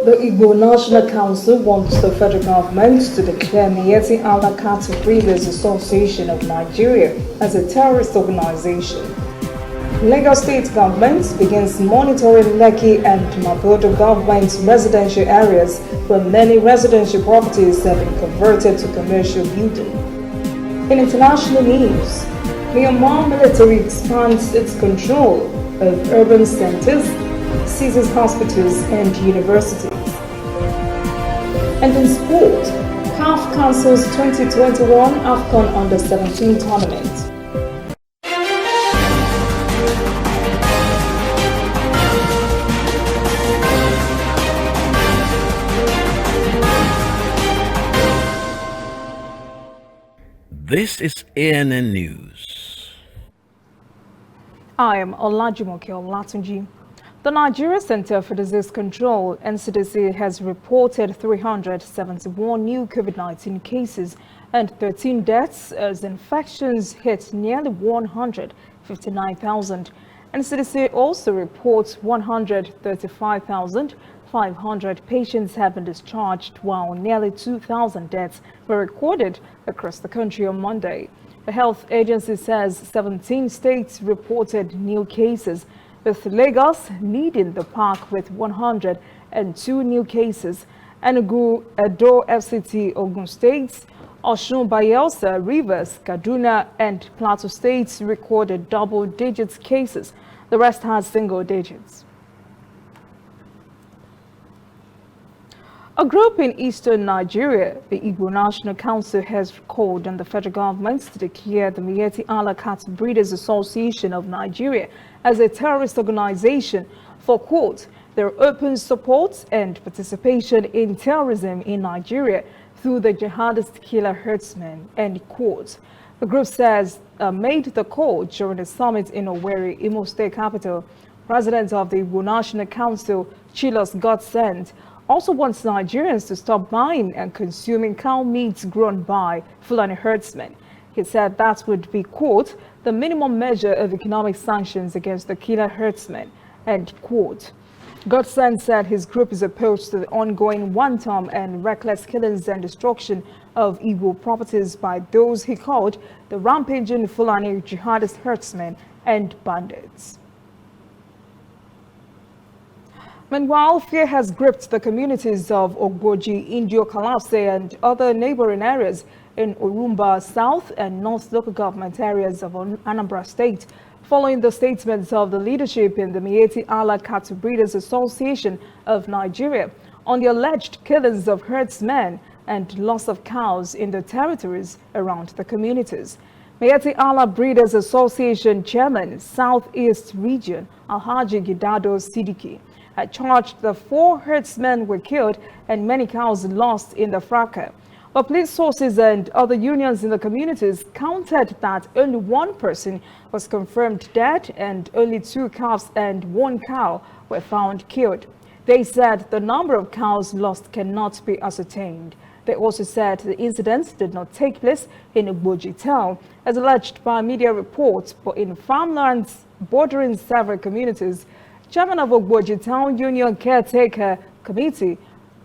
The Igbo National Council wants the federal government to declare Miyetti Allah Cattle Breeders Association of Nigeria as a terrorist organization. Lagos State government begins monitoring Lekki and Magodo government residential areas where many residential properties have been converted to commercial building. In international news, Myanmar military expands its control of urban centers, seizes hospitals and universities. And in sport, CAF cancels 2021 AFCON Under-17 tournament. This is ANN News. I am Olajumoke Olatunji. The Nigeria Center for Disease Control, NCDC, has reported 371 new COVID-19 cases and 13 deaths as infections hit nearly 159,000. NCDC also reports 135,500 patients have been discharged, while nearly 2,000 deaths were recorded across the country on Monday. The health agency says 17 states reported new cases, with Lagos leading the pack with 102 new cases. Enugu, Edo, FCT, Ogun States, Osun, Bayelsa, Rivers, Kaduna, and Plateau States recorded double-digit cases. The rest has single digits. A group in eastern Nigeria, the Igbo National Council, has called on the federal government to declare the Miyetti Allah Cattle Breeders Association of Nigeria as a terrorist organization for, quote, their open support and participation in terrorism in Nigeria through the jihadist killer herdsmen, end quote. The group says made the call during a summit in Owerri, Imo State capital. President of the Igbo National Council, Chilos Godsend, also wants Nigerians to stop buying and consuming cow meats grown by Fulani herdsmen. He said that would be, quote, the minimum measure of economic sanctions against the killer herdsmen, end quote. Godsend said his group is opposed to the ongoing wanton and reckless killings and destruction of Igbo properties by those he called the rampaging Fulani jihadist herdsmen and bandits. Meanwhile, fear has gripped the communities of Ogboji, Indio, Kalapse, and other neighboring areas in Orumba South and North local government areas of Anambra State, following the statements of the leadership in the Miyetti Allah Cattle Breeders Association of Nigeria on the alleged killings of herdsmen and loss of cows in the territories around the communities. Miyetti Allah Breeders Association Chairman, Southeast Region, Alhaji Gidado Sidiki, had charged that 4 herdsmen were killed and many cows lost in the fracas. But police sources and other unions in the communities counted that only 1 person was confirmed dead and only 2 calves and 1 cow were found killed. They said the number of cows lost cannot be ascertained. They also said the incident did not take place in Ogboji town, as alleged by media reports, but in farmlands bordering several communities. Chairman of Ogboji Town Union Caretaker Committee,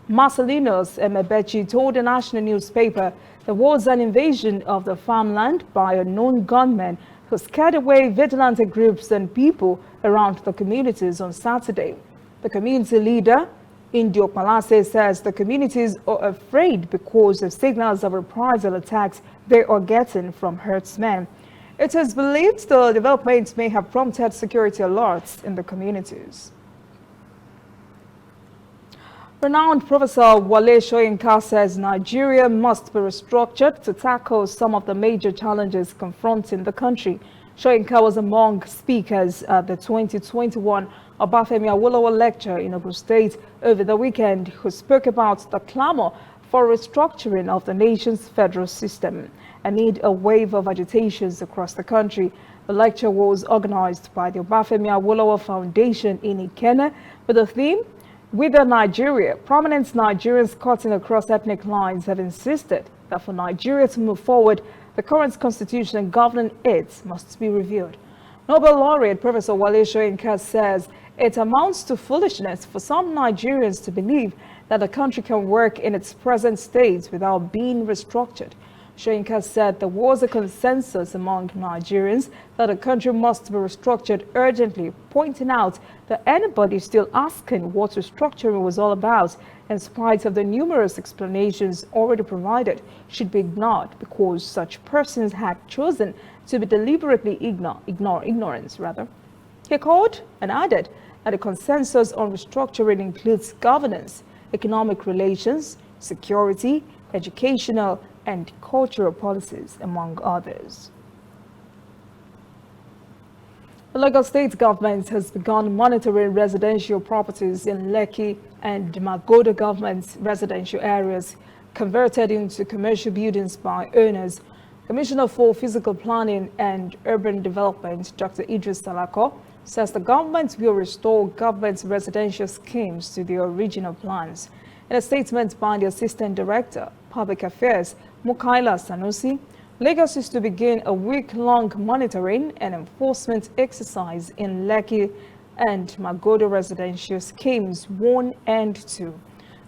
Marcelinos Emebechi, told a national newspaper there was an invasion of the farmland by unknown gunmen who scared away vigilante groups and people around the communities on Saturday. The community leader, Indio Palace, says the communities are afraid because of signals of reprisal attacks they are getting from herdsmen. It is believed the development may have prompted security alerts in the communities. Renowned Professor Wale Soyinka says Nigeria must be restructured to tackle some of the major challenges confronting the country. Soyinka was among speakers at the 2021 Obafemi Awolowo lecture in Ogun State over the weekend, who spoke about the clamor for restructuring of the nation's federal system amid a wave of agitations across the country. The lecture was organized by the Obafemi Awolowo Foundation in Ikenne with the theme, Within Nigeria. Prominent Nigerians cutting across ethnic lines have insisted that for Nigeria to move forward, the current constitution governing it must be reviewed. Nobel laureate Professor Wale Soyinka says It amounts to foolishness for some Nigerians to believe that the country can work in its present state without being restructured. Soyinka said there was a consensus among Nigerians that the country must be restructured urgently, pointing out that anybody still asking what restructuring was all about, in spite of the numerous explanations already provided, should be ignored because such persons had chosen to be deliberately ignorance. He called and added that the consensus on restructuring includes governance, economic relations, security, educational and cultural policies, among others. The Lagos State government has begun monitoring residential properties in Lekki and Magodo government residential areas converted into commercial buildings by owners. Commissioner for Physical Planning and Urban Development, Dr. Idris Salako, says the government will restore government residential schemes to their original plans. In a statement by the Assistant Director, Public Affairs, Mukaila Sanusi, Lagos is to begin a week-long monitoring and enforcement exercise in Lekki and Magodo residential schemes 1 and 2.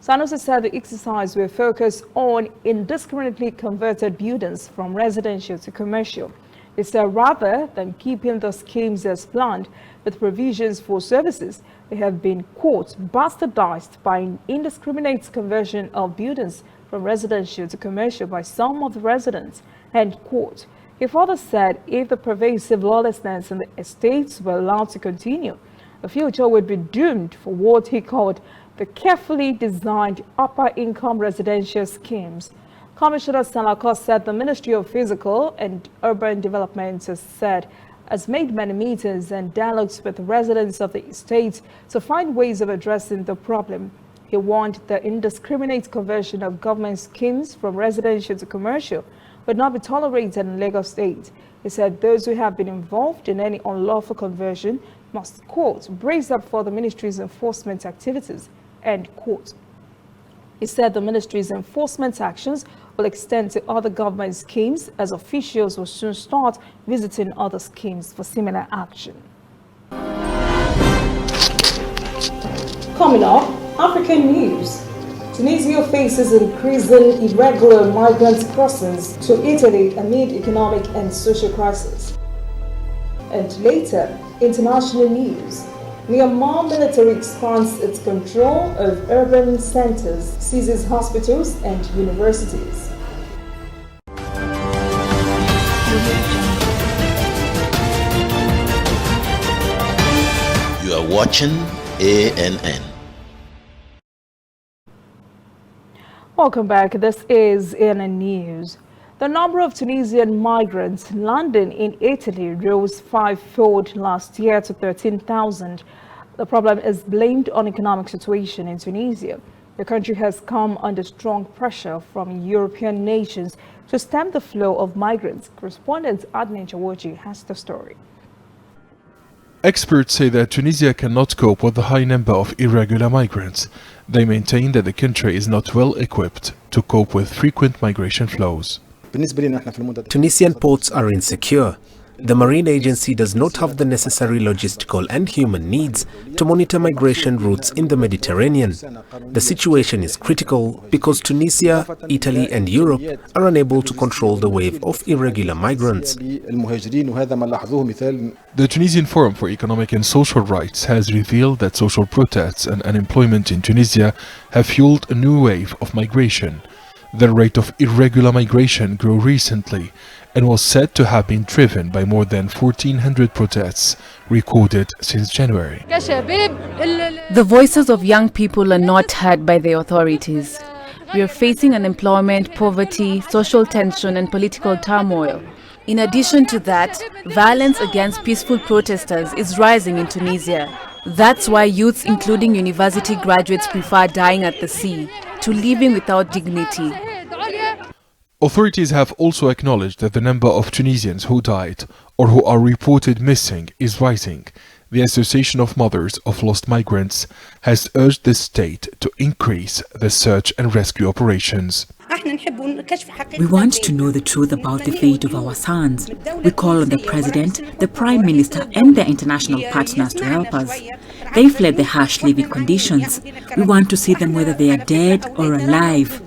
Sanusi said the exercise will focus on indiscriminately converted buildings from residential to commercial. He said rather than keeping the schemes as planned with provisions for services, they have been, quote, bastardized by indiscriminate conversion of buildings from residential to commercial by some of the residents, end quote. He further said if the pervasive lawlessness in the estates were allowed to continue, the future would be doomed for what he called the carefully designed upper-income residential schemes. Commissioner Salako said the Ministry of Physical and Urban Development has made many meetings and dialogues with residents of the estate to find ways of addressing the problem. He warned the indiscriminate conversion of government schemes from residential to commercial would not be tolerated in Lagos State. He said those who have been involved in any unlawful conversion must, quote, brace up for the ministry's enforcement activities, end quote. He said the ministry's enforcement actions will extend to other government schemes as officials will soon start visiting other schemes for similar action. Coming up, African news. Tunisia faces increasing irregular migrant crossings to Italy amid economic and social crisis. And later, international news. Myanmar military expands its control of urban centers, seizes hospitals and universities. You are watching ANN. Welcome back. This is ANN News. The number of Tunisian migrants landing in Italy rose fivefold last year to 13,000. The problem is blamed on economic situation in Tunisia. The country has come under strong pressure from European nations to stem the flow of migrants. Correspondent Adnan Chawoji has the story. Experts say that Tunisia cannot cope with the high number of irregular migrants. They maintain that the country is not well equipped to cope with frequent migration flows. Tunisian ports are insecure. The Marine Agency does not have the necessary logistical and human needs to monitor migration routes in the Mediterranean. The situation is critical because Tunisia, Italy and Europe are unable to control the wave of irregular migrants. The Tunisian Forum for Economic and Social Rights has revealed that social protests and unemployment in Tunisia have fueled a new wave of migration. The rate of irregular migration grew recently and was said to have been driven by more than 1,400 protests recorded since January. The voices of young people are not heard by the authorities. We are facing unemployment, poverty, social tension and political turmoil. In addition to that, violence against peaceful protesters is rising in Tunisia. That's why youths, including university graduates, prefer dying at the sea to living without dignity. Authorities have also acknowledged that the number of Tunisians who died or who are reported missing is rising. The Association of Mothers of Lost Migrants has urged the state to increase the search and rescue operations. We want to know the truth about the fate of our sons. We call on the President, the Prime Minister and the international partners to help us. They fled the harsh living conditions. We want to see them whether they are dead or alive.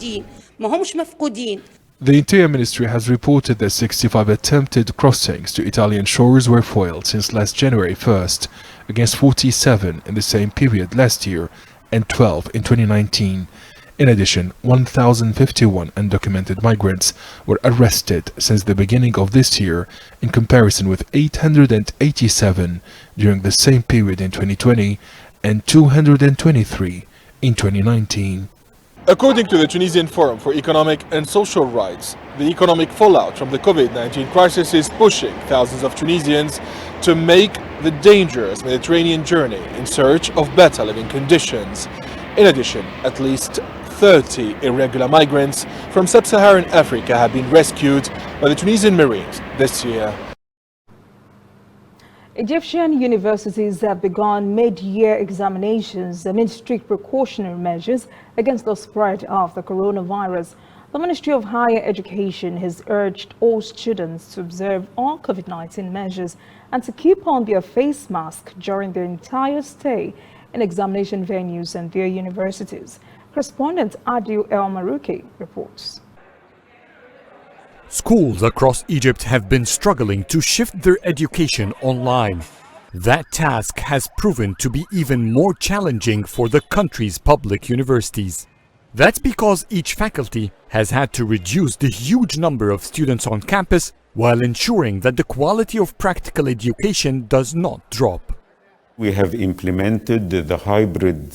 The Interior Ministry has reported that 65 attempted crossings to Italian shores were foiled since last January 1st, against 47 in the same period last year and 12 in 2019. In addition, 1,051 undocumented migrants were arrested since the beginning of this year, in comparison with 887 during the same period in 2020 and 223 in 2019. According to the Tunisian Forum for Economic and Social Rights, the economic fallout from the COVID-19 crisis is pushing thousands of Tunisians to make the dangerous Mediterranean journey in search of better living conditions. In addition, at least 30 irregular migrants from sub-Saharan Africa have been rescued by the Tunisian Marines this year. Egyptian universities have begun mid-year examinations amid strict precautionary measures against the spread of the coronavirus. The Ministry of Higher Education has urged all students to observe all COVID-19 measures and to keep on their face mask during their entire stay in examination venues and their universities. Correspondent Adil El Marouki reports. Schools across Egypt have been struggling to shift their education online. That task has proven to be even more challenging for the country's public universities. That's because each faculty has had to reduce the huge number of students on campus while ensuring that the quality of practical education does not drop. We have implemented the hybrid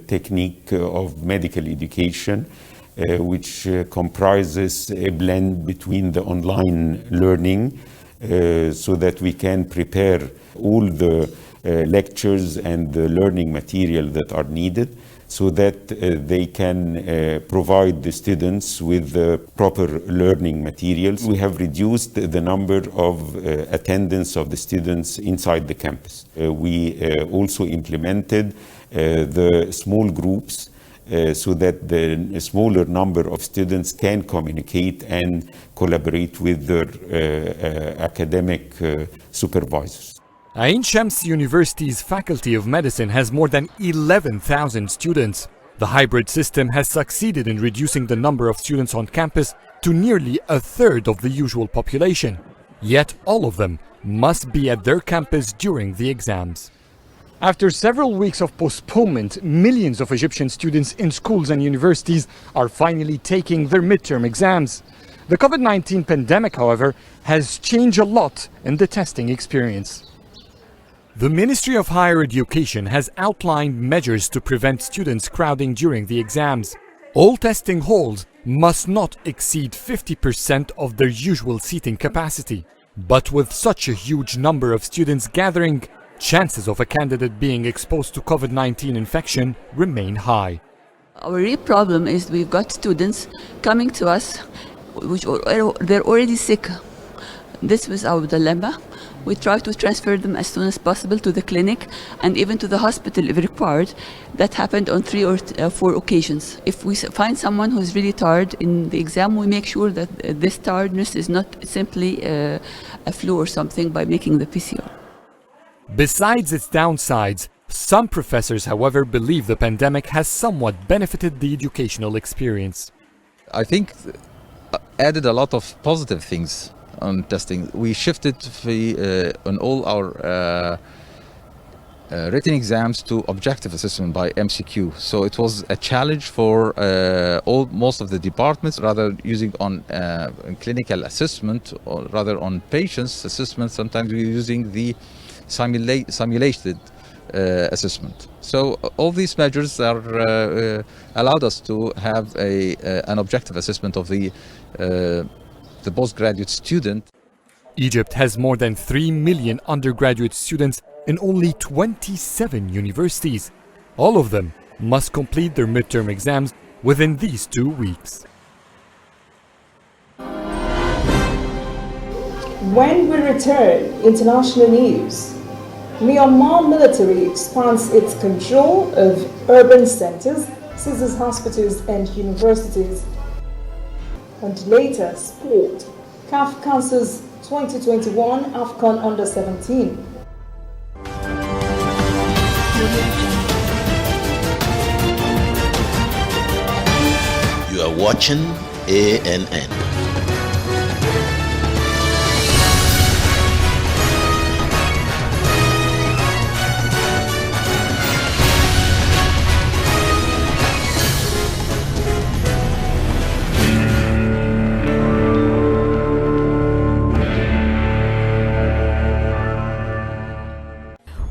technique of medical education, which comprises a blend between the online learning so that we can prepare all the lectures and the learning material that are needed so that they can provide the students with the proper learning materials. We have reduced the number of attendance of the students inside the campus. We also implemented the small groups so that the smaller number of students can communicate and collaborate with their academic supervisors. Ain Shams University's Faculty of Medicine has more than 11,000 students. The hybrid system has succeeded in reducing the number of students on campus to nearly a third of the usual population. Yet all of them must be at their campus during the exams. After several weeks of postponement, millions of Egyptian students in schools and universities are finally taking their midterm exams. The COVID-19 pandemic, however, has changed a lot in the testing experience. The Ministry of Higher Education has outlined measures to prevent students crowding during the exams. All testing halls must not exceed 50% of their usual seating capacity. But with such a huge number of students gathering, chances of a candidate being exposed to COVID-19 infection remain high. Our real problem is we've got students coming to us which they're already sick. This was our dilemma. We try to transfer them as soon as possible to the clinic and even to the hospital if required. That happened on 3 or 4 occasions. If we find someone who's really tired in the exam, we make sure that this tiredness is not simply a flu or something by making the PCR. Besides its downsides, some professors, however, believe the pandemic has somewhat benefited the educational experience. I think added a lot of positive things on testing. We shifted on all our written exams to objective assessment by MCQ. So it was a challenge for most of the departments, rather using on clinical assessment or rather on patients assessment. Sometimes we're using the simulated assessment. So all these measures are allowed us to have an objective assessment of the postgraduate student. Egypt has more than 3 million undergraduate students in only 27 universities. All of them must complete their midterm exams within these 2 weeks. When we return, international news. Myanmar military expands its control of urban centers, seizes hospitals and universities. And later, sport. CAF cancels 2021 AFCON Under-17. are watching ANN.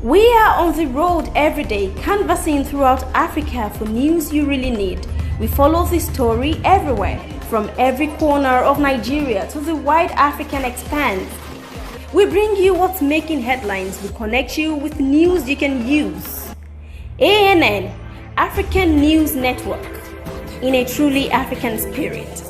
We are on the road every day, canvassing throughout Africa for news you really need. We follow the story everywhere, from every corner of Nigeria to the wide African expanse. We bring you what's making headlines. We connect you with news you can use. ANN, African News Network, in a truly African spirit.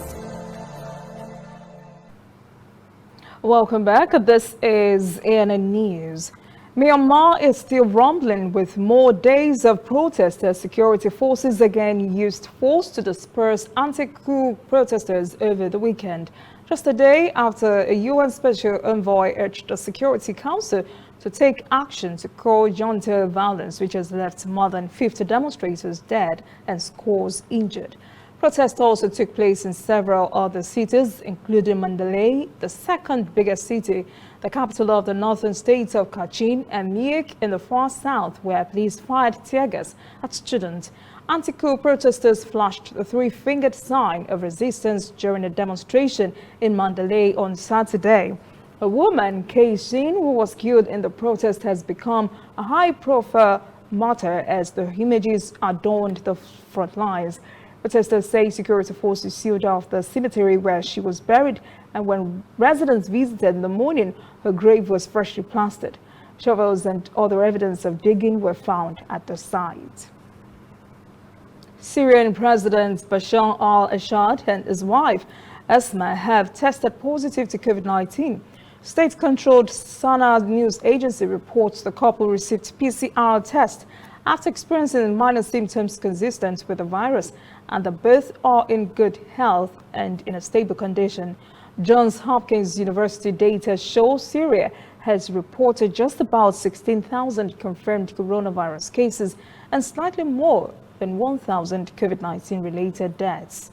Welcome back. This is ANN News. Myanmar is still rumbling with more days of protest as security forces again used force to disperse anti-coup protesters over the weekend. Just a day after a UN Special Envoy urged the Security Council to take action to quell junta violence, which has left more than 50 demonstrators dead and scores injured. Protests also took place in several other cities, including Mandalay, the second biggest city, the capital of the northern states of Kachin, and Miek in the far south, where police fired tear gas at students. Anti-coup protesters flashed the three-fingered sign of resistance during a demonstration in Mandalay on Saturday. A woman, Kay Shin, who was killed in the protest, has become a high-profile martyr as the images adorned the front lines. Protesters say security forces sealed off the cemetery where she was buried, and when residents visited in the morning, her grave was freshly plastered. Shovels and other evidence of digging were found at the site. Syrian President Bashar al-Assad and his wife, Esma, have tested positive to COVID-19. State-controlled Sana news agency reports the couple received PCR test after experiencing minor symptoms consistent with the virus, and that both are in good health and in a stable condition. Johns Hopkins University data shows Syria has reported just about 16,000 confirmed coronavirus cases and slightly more than 1,000 COVID-19 related deaths.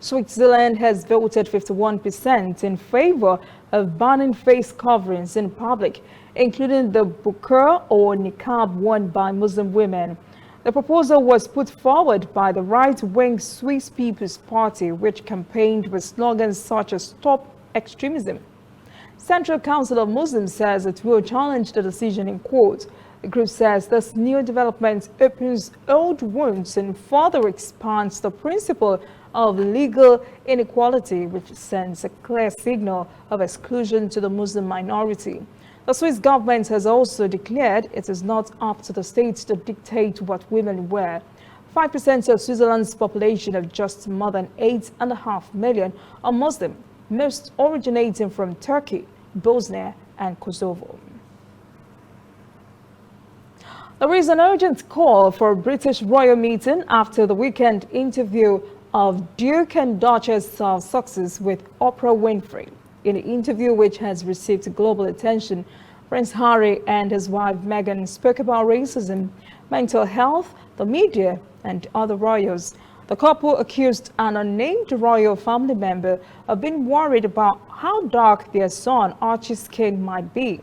Switzerland has voted 51% in favor of banning face coverings in public, including the burqa or niqab worn by Muslim women. The proposal was put forward by the right-wing Swiss People's Party, which campaigned with slogans such as "Stop Extremism." Central Council of Muslims says it will challenge the decision in court. The group says this new development opens old wounds and further expands the principle of legal inequality, which sends a clear signal of exclusion to the Muslim minority. The Swiss government has also declared it is not up to the states to dictate what women wear. 5% of Switzerland's population of just more than 8.5 million are Muslim, most originating from Turkey, Bosnia, and Kosovo. There is an urgent call for a British royal meeting after the weekend interview of Duke and Duchess of Sussex with Oprah Winfrey. In an interview which has received global attention, Prince Harry and his wife Meghan spoke about racism, mental health, the media, and other royals. The couple accused an unnamed royal family member of being worried about how dark their son Archie's skin might be.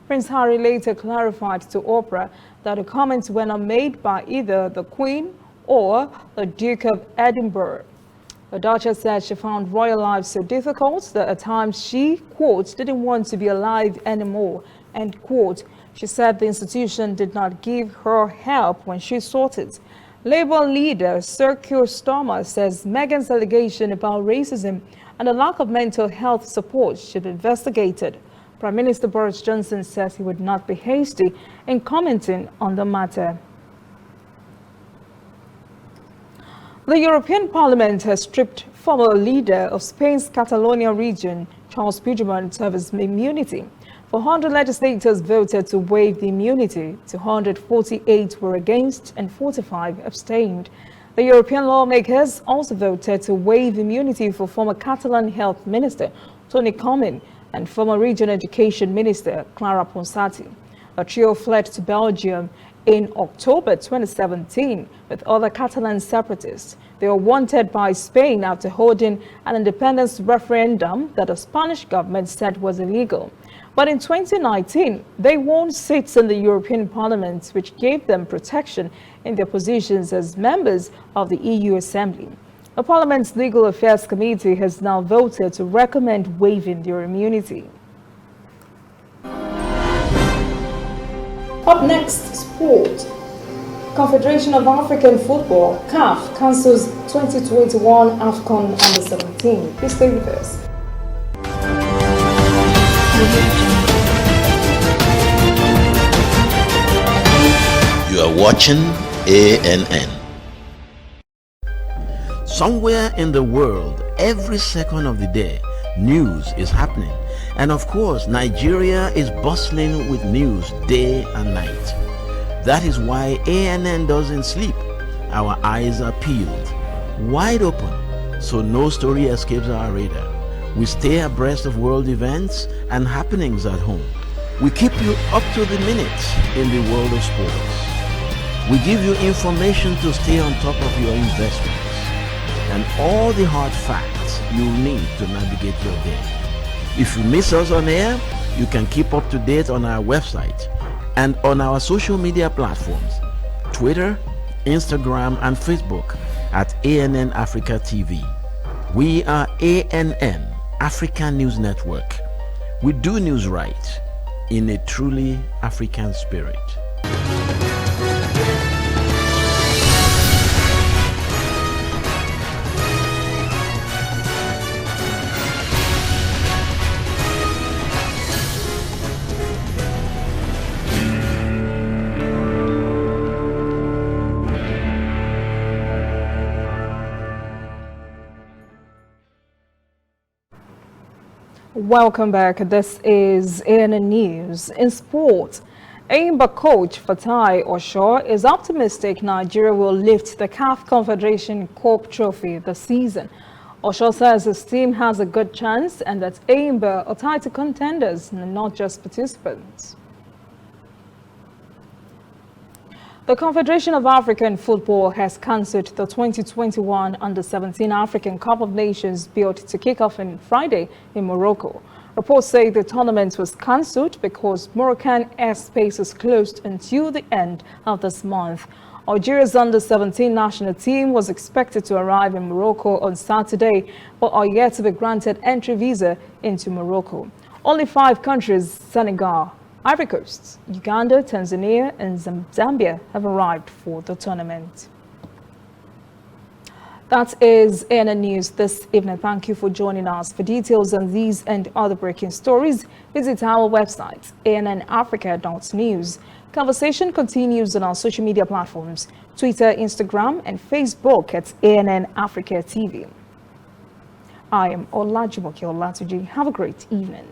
Prince Harry later clarified to Oprah that the comments were not made by either the Queen or the Duke of Edinburgh. The Duchess said she found royal life so difficult that at times she, quote, didn't want to be alive anymore, end quote. She said the institution did not give her help when she sought it. Labour leader Sir Keir Starmer says Meghan's allegation about racism and the lack of mental health support should be investigated. Prime Minister Boris Johnson says he would not be hasty in commenting on the matter. The European Parliament has stripped former leader of Spain's Catalonia region, Charles Puigdemont, of his immunity. 400 legislators voted to waive the immunity, 248 were against and 45 abstained. The European lawmakers also voted to waive immunity for former Catalan Health Minister Toni Comín and former Regional Education Minister Clara Ponsati. The trio fled to Belgium in October 2017 with other Catalan separatists. They were wanted by Spain after holding an independence referendum that the Spanish government said was illegal. But in 2019, they won seats in the European Parliament, which gave them protection in their positions as members of the EU Assembly. The Parliament's Legal Affairs Committee has now voted to recommend waiving their immunity. Up next, sport. Confederation of African Football, CAF, cancels 2021 AFCON Under-17. Please stay with us. You are watching ANN. Somewhere in the world, every second of the day, news is happening. And of course, Nigeria is bustling with news day and night. That is why ANN doesn't sleep. Our eyes are peeled, wide open, so no story escapes our radar. We stay abreast of world events and happenings at home. We keep you up to the minute in the world of sports. We give you information to stay on top of your investments and all the hard facts you'll need to navigate your day. If you miss us on air, you can keep up to date on our website and on our social media platforms, Twitter, Instagram, and Facebook at ANN Africa TV. We are ANN, African News Network. We do news right in a truly African spirit. Welcome back. This is ANN News. In sport, Ayimba coach Fatai Osho is optimistic Nigeria will lift the CAF Confederation Cup trophy this season. Osho says his team has a good chance and that Ayimba are tied to contenders and not just participants. The Confederation of African Football has cancelled the 2021 Under-17 African Cup of Nations built to kick off on Friday in Morocco. Reports say the tournament was cancelled because Moroccan airspace is closed until the end of this month. Algeria's Under-17 national team was expected to arrive in Morocco on Saturday, but are yet to be granted entry visa into Morocco. Only 5 countries, Senegal, Ivory Coast, Uganda, Tanzania, and Zambia have arrived for the tournament. That is ANN News this evening. Thank you for joining us. For details on these and other breaking stories, visit our website, annafrica.news. Conversation continues on our social media platforms, Twitter, Instagram, and Facebook at ANN Africa TV. I am Olajumoke Olatuji. Have a great evening.